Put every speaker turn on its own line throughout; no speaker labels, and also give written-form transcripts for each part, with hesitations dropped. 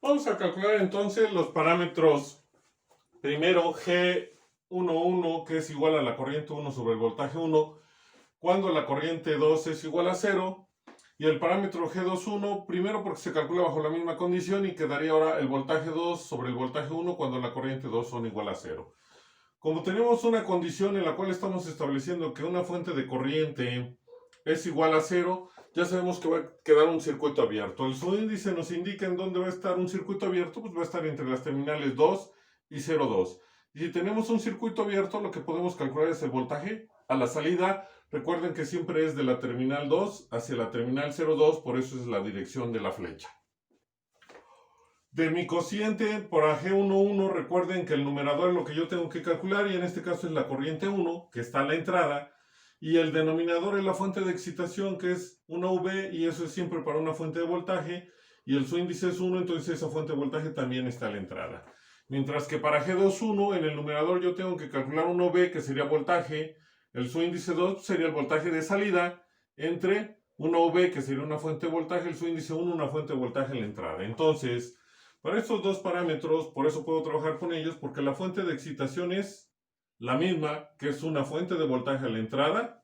Vamos a calcular entonces los parámetros. Primero, G11, que es igual a la corriente 1 sobre el voltaje 1, cuando la corriente 2 es igual a 0. Y el parámetro G21, primero porque se calcula bajo la misma condición y quedaría ahora el voltaje 2 sobre el voltaje 1 cuando la corriente 2 son igual a 0. Como tenemos una condición en la cual estamos estableciendo que una fuente de corriente es igual a 0, ya sabemos que va a quedar un circuito abierto. El subíndice nos indica en dónde va a estar un circuito abierto, pues va a estar entre las terminales 2 y 0,2. Y si tenemos un circuito abierto, lo que podemos calcular es el voltaje a la salida. Recuerden que siempre es de la terminal 2 hacia la terminal 0,2, por eso es la dirección de la flecha. De mi cociente por a G11, recuerden que el numerador es lo que yo tengo que calcular y en este caso es la corriente 1, que está a la entrada, y el denominador es la fuente de excitación, que es una V, y eso es siempre para una fuente de voltaje, y el su índice es 1, entonces esa fuente de voltaje también está a la entrada. Mientras que para G21, en el numerador yo tengo que calcular un V, que sería voltaje, el su índice 2 sería el voltaje de salida, entre una V, que sería una fuente de voltaje, el su índice 1, una fuente de voltaje en la entrada. Entonces, para estos dos parámetros, por eso puedo trabajar con ellos, porque la fuente de excitación es la misma, que es una fuente de voltaje a la entrada,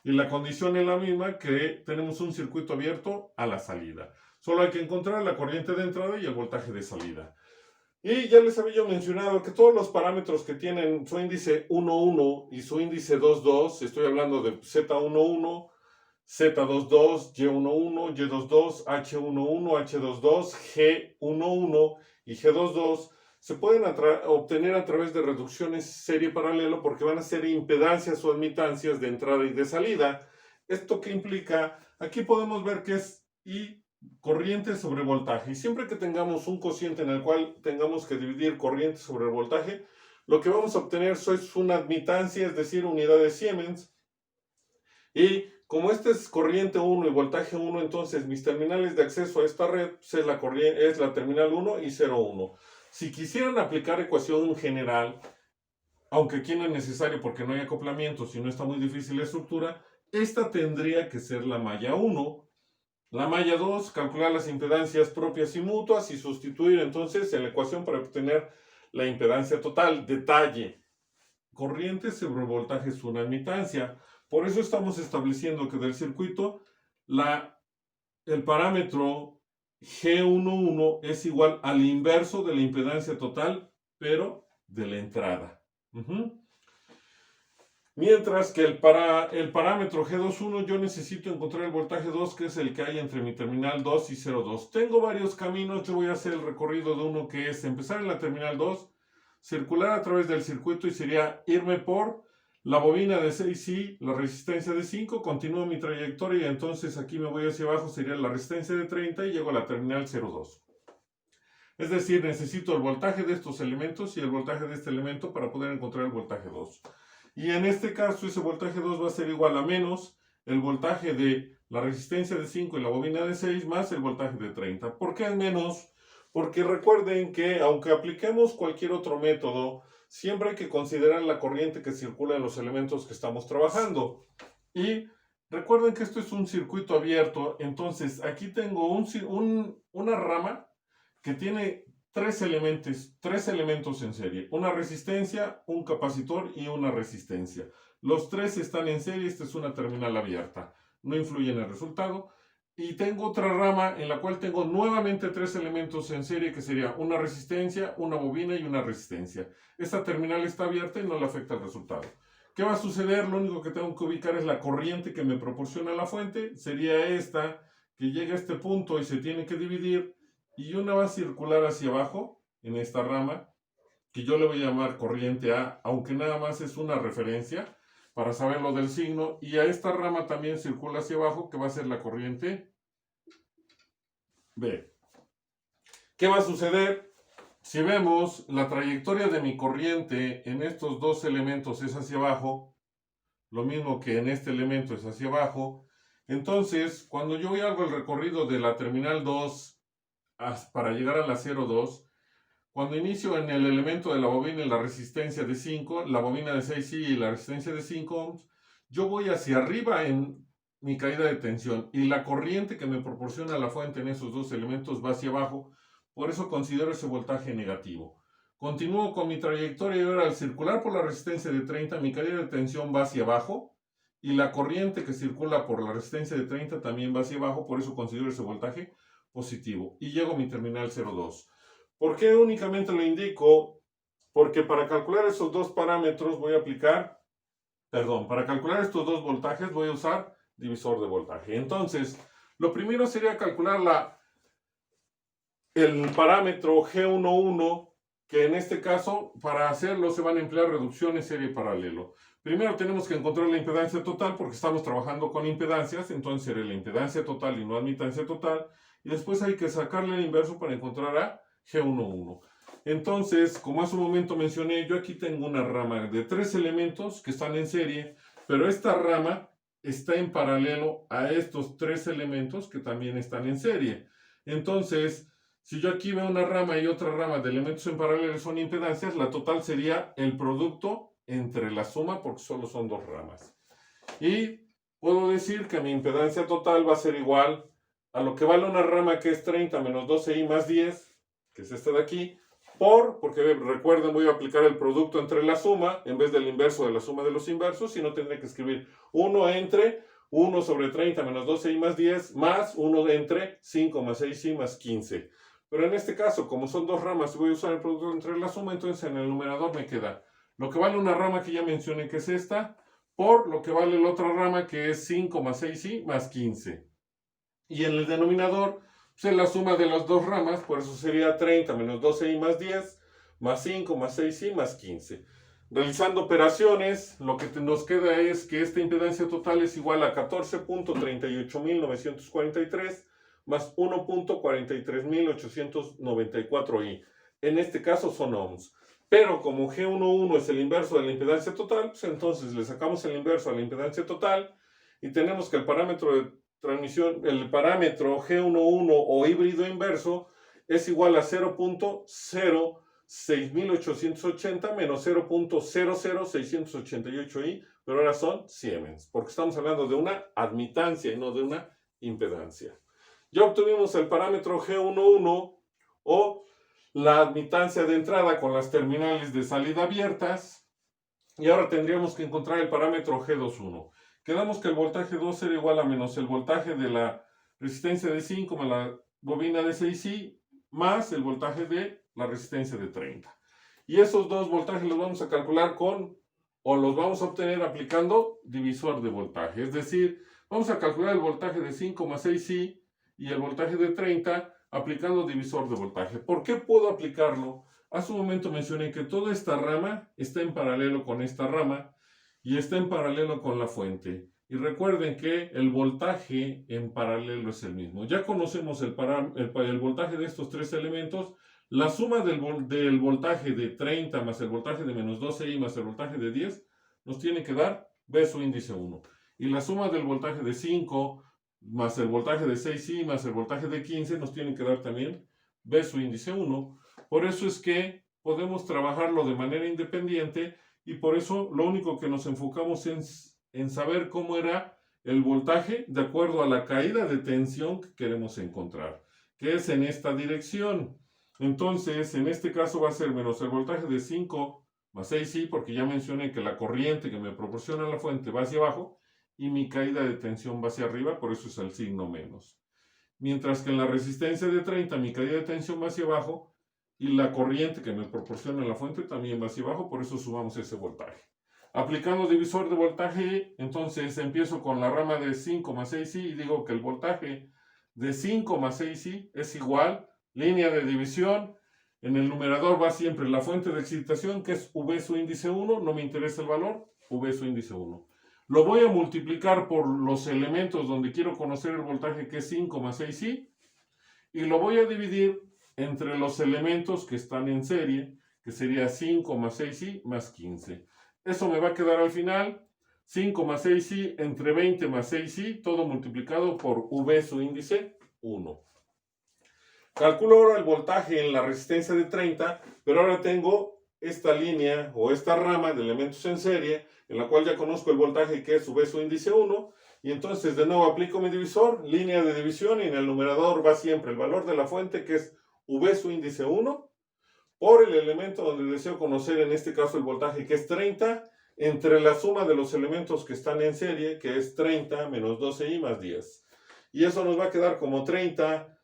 y la condición es la misma, que tenemos un circuito abierto a la salida. Solo hay que encontrar la corriente de entrada y el voltaje de salida. Y ya les había yo mencionado que todos los parámetros que tienen su índice 1,1 y su índice 2,2, estoy hablando de Z11, Z22, Y11, Y22, H11, H22, G11 y G22 se pueden obtener a través de reducciones serie paralelo porque van a ser impedancias o admitancias de entrada y de salida. ¿Esto qué implica? Aquí podemos ver que es I corriente sobre voltaje. Y siempre que tengamos un cociente en el cual tengamos que dividir corriente sobre el voltaje, lo que vamos a obtener es una admitancia, es decir, unidades Siemens. Y como esta es corriente 1 y voltaje 1, entonces mis terminales de acceso a esta red es la terminal 1 y 0,1. Si quisieran aplicar ecuación general, aunque aquí no es necesario porque no hay acoplamiento, si no está muy difícil la estructura, esta tendría que ser la malla 1. La malla 2, calcular las impedancias propias y mutuas y sustituir entonces en la ecuación para obtener la impedancia total. Detalle: corriente sobre voltaje es una admitancia. Por eso estamos estableciendo que del circuito el parámetro G11 es igual al inverso de la impedancia total, pero de la entrada. Mientras que el parámetro G21 yo necesito encontrar el voltaje 2, que es el que hay entre mi terminal 2 y 0,2. Tengo varios caminos, yo voy a hacer el recorrido de uno que es empezar en la terminal 2, circular a través del circuito y sería irme por la bobina de 6i, la resistencia de 5, continúo mi trayectoria y entonces aquí me voy hacia abajo, sería la resistencia de 30 y llego a la terminal 0,2. Es decir, necesito el voltaje de estos elementos y el voltaje de este elemento para poder encontrar el voltaje 2. Y en este caso ese voltaje 2 va a ser igual a menos el voltaje de la resistencia de 5 y la bobina de 6 más el voltaje de 30. ¿Por qué es menos? Porque recuerden que aunque apliquemos cualquier otro método, siempre hay que considerar la corriente que circula en los elementos que estamos trabajando. Y recuerden que esto es un circuito abierto, entonces aquí tengo una rama que tiene tres elementos en serie: una resistencia, un capacitor y una resistencia. Los tres están en serie, esta es una terminal abierta, no influye en el resultado. Y tengo otra rama en la cual tengo nuevamente tres elementos en serie, que sería una resistencia, una bobina y una resistencia. Esta terminal está abierta y no le afecta el resultado. ¿Qué va a suceder? Lo único que tengo que ubicar es la corriente que me proporciona la fuente. Sería esta, que llega a este punto y se tiene que dividir, y una va a circular hacia abajo en esta rama, que yo le voy a llamar corriente A, aunque nada más es una referencia para saber lo del signo, y a esta rama también circula hacia abajo, que va a ser la corriente B. ¿Qué va a suceder? Si vemos la trayectoria de mi corriente en estos dos elementos es hacia abajo, lo mismo que en este elemento es hacia abajo, entonces cuando yo hago el recorrido de la terminal 2 para llegar a la 0,2, cuando inicio en el elemento de la bobina en la resistencia de 5, la bobina de 6i y la resistencia de 5 ohms, yo voy hacia arriba en mi caída de tensión y la corriente que me proporciona la fuente en esos dos elementos va hacia abajo. por eso considero ese voltaje negativo. Continúo con mi trayectoria y ahora al circular por la resistencia de 30, mi caída de tensión va hacia abajo y la corriente que circula por la resistencia de 30 también va hacia abajo, por eso considero ese voltaje positivo. Y llego a mi terminal 0,2. ¿Por qué únicamente lo indico? Porque para calcular esos dos parámetros voy a aplicar, para calcular estos dos voltajes voy a usar divisor de voltaje. Entonces, lo primero sería calcular el parámetro G11, que en este caso, para hacerlo se van a emplear reducciones serie paralelo. Primero tenemos que encontrar la impedancia total porque estamos trabajando con impedancias, entonces sería la impedancia total y no admitancia total. Y después hay que sacarle el inverso para encontrar a G11. Entonces, como hace un momento mencioné, yo aquí tengo una rama de 3 elementos que están en serie, pero esta rama está en paralelo a estos 3 elementos que también están en serie. Entonces, si yo aquí veo una rama y otra rama de elementos en paralelo son impedancias, la total sería el producto entre la suma porque solo son 2 ramas. Y puedo decir que mi impedancia total va a ser igual a lo que vale una rama que es 30 menos 12i más 10, que es esta de aquí, porque recuerden, voy a aplicar el producto entre la suma en vez del inverso de la suma de los inversos, y no tendré que escribir 1 entre 1 sobre 30 menos 12i más 10 más 1 entre 5 más 6i más 15. Pero en este caso, como son 2 ramas y voy a usar el producto entre la suma, entonces en el numerador me queda lo que vale una rama que ya mencioné que es esta, por lo que vale la otra rama que es 5 más 6i más 15. Y en el denominador, pues es la suma de las 2 ramas, por eso sería 30 menos 12i más 10, más 5 más 6i más 15. Realizando operaciones, lo que nos queda es que esta impedancia total es igual a 14.38943 más 1.43894i. En este caso son ohms. Pero como G11 es el inverso de la impedancia total, pues entonces le sacamos el inverso a la impedancia total y tenemos que el parámetro de transmisión, el parámetro G11 o híbrido inverso es igual a 0.06880 menos 0.00688i, pero ahora son Siemens, porque estamos hablando de una admitancia y no de una impedancia. Ya obtuvimos el parámetro G11 o la admitancia de entrada con las terminales de salida abiertas, y ahora tendríamos que encontrar el parámetro G21. Quedamos que el voltaje 2 será igual a menos el voltaje de la resistencia de 5 más la bobina de 6i más el voltaje de la resistencia de 30. Y esos dos voltajes los vamos a calcular los vamos a obtener aplicando divisor de voltaje. Es decir, vamos a calcular el voltaje de 5 más 6i y el voltaje de 30 aplicando divisor de voltaje. ¿Por qué puedo aplicarlo? Hace un momento mencioné que toda esta rama está en paralelo con esta rama y está en paralelo con la fuente. Y recuerden que el voltaje en paralelo es el mismo. Ya conocemos el voltaje de estos 3 elementos. La suma del voltaje de 30 más el voltaje de menos 12i más el voltaje de 10 nos tiene que dar B su índice 1. Y la suma del voltaje de 5 más el voltaje de 6i más el voltaje de 15 nos tiene que dar también B su índice 1. Por eso es que podemos trabajarlo de manera independiente y por eso lo único que nos enfocamos en saber cómo era el voltaje de acuerdo a la caída de tensión que queremos encontrar, que es en esta dirección. Entonces, en este caso va a ser menos el voltaje de 5 más 6i, porque ya mencioné que la corriente que me proporciona la fuente va hacia abajo y mi caída de tensión va hacia arriba, por eso es el signo menos. Mientras que en la resistencia de 30 mi caída de tensión va hacia abajo y la corriente que me proporciona la fuente también va hacia abajo, por eso sumamos ese voltaje. Aplicando divisor de voltaje, entonces empiezo con la rama de 5 más 6i y digo que el voltaje de 5 más 6i es igual, línea de división, en el numerador va siempre la fuente de excitación, que es V su índice 1, no me interesa el valor, V su índice 1. Lo voy a multiplicar por los elementos donde quiero conocer el voltaje, que es 5 más 6i, y lo voy a dividir entre los elementos que están en serie, que sería 5 más 6i más 15. Eso me va a quedar al final 5 más 6i entre 20 más 6i, todo multiplicado por V su índice 1. Calculo ahora el voltaje en la resistencia de 30, pero ahora tengo esta línea o esta rama de elementos en serie, en la cual ya conozco el voltaje que es V su índice 1, y entonces de nuevo aplico mi divisor, línea de división, y en el numerador va siempre el valor de la fuente, que es V su índice 1 por el elemento donde deseo conocer, en este caso el voltaje, que es 30, entre la suma de los elementos que están en serie, que es 30 menos 12i más 10. Y eso nos va a quedar como 30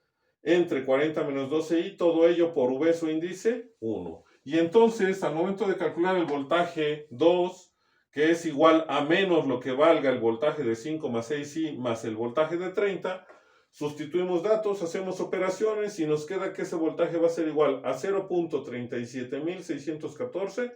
entre 40 menos 12i, todo ello por V su índice 1. Y entonces, al momento de calcular el voltaje 2, que es igual a menos lo que valga el voltaje de 5 más 6i más el voltaje de 30, sustituimos datos, hacemos operaciones y nos queda que ese voltaje va a ser igual a 0.37614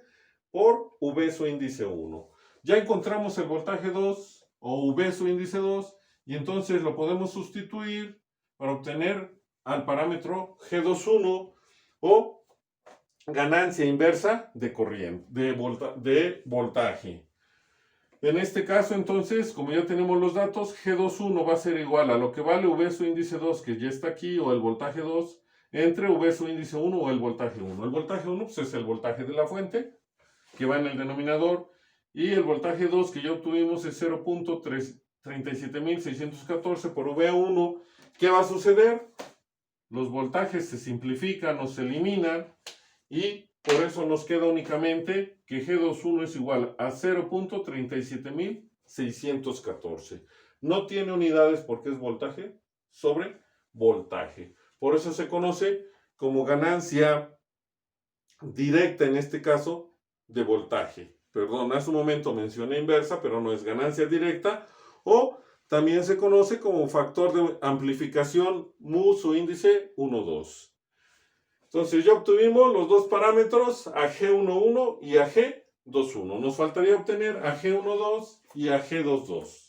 por V su índice 1. Ya encontramos el voltaje 2 o V su índice 2 y entonces lo podemos sustituir para obtener al parámetro G21 o ganancia inversa de corriente, de voltaje. En este caso, entonces, como ya tenemos los datos, G21 va a ser igual a lo que vale V su índice 2, que ya está aquí, o el voltaje 2, entre V su índice 1 o el voltaje 1. El voltaje 1 pues, es el voltaje de la fuente, que va en el denominador, y el voltaje 2 que ya obtuvimos es 0.37614 por V1. ¿Qué va a suceder? Los voltajes se simplifican o se eliminan, y por eso nos queda únicamente que G21 es igual a 0.37614. No tiene unidades porque es voltaje sobre voltaje. Por eso se conoce como ganancia directa, en este caso, de voltaje. Perdón, hace un momento mencioné inversa, pero no es ganancia directa. O también se conoce como factor de amplificación mu su índice 1,2. Entonces ya obtuvimos los dos parámetros, a G11 y a G21. Nos faltaría obtener a G12 y a G22.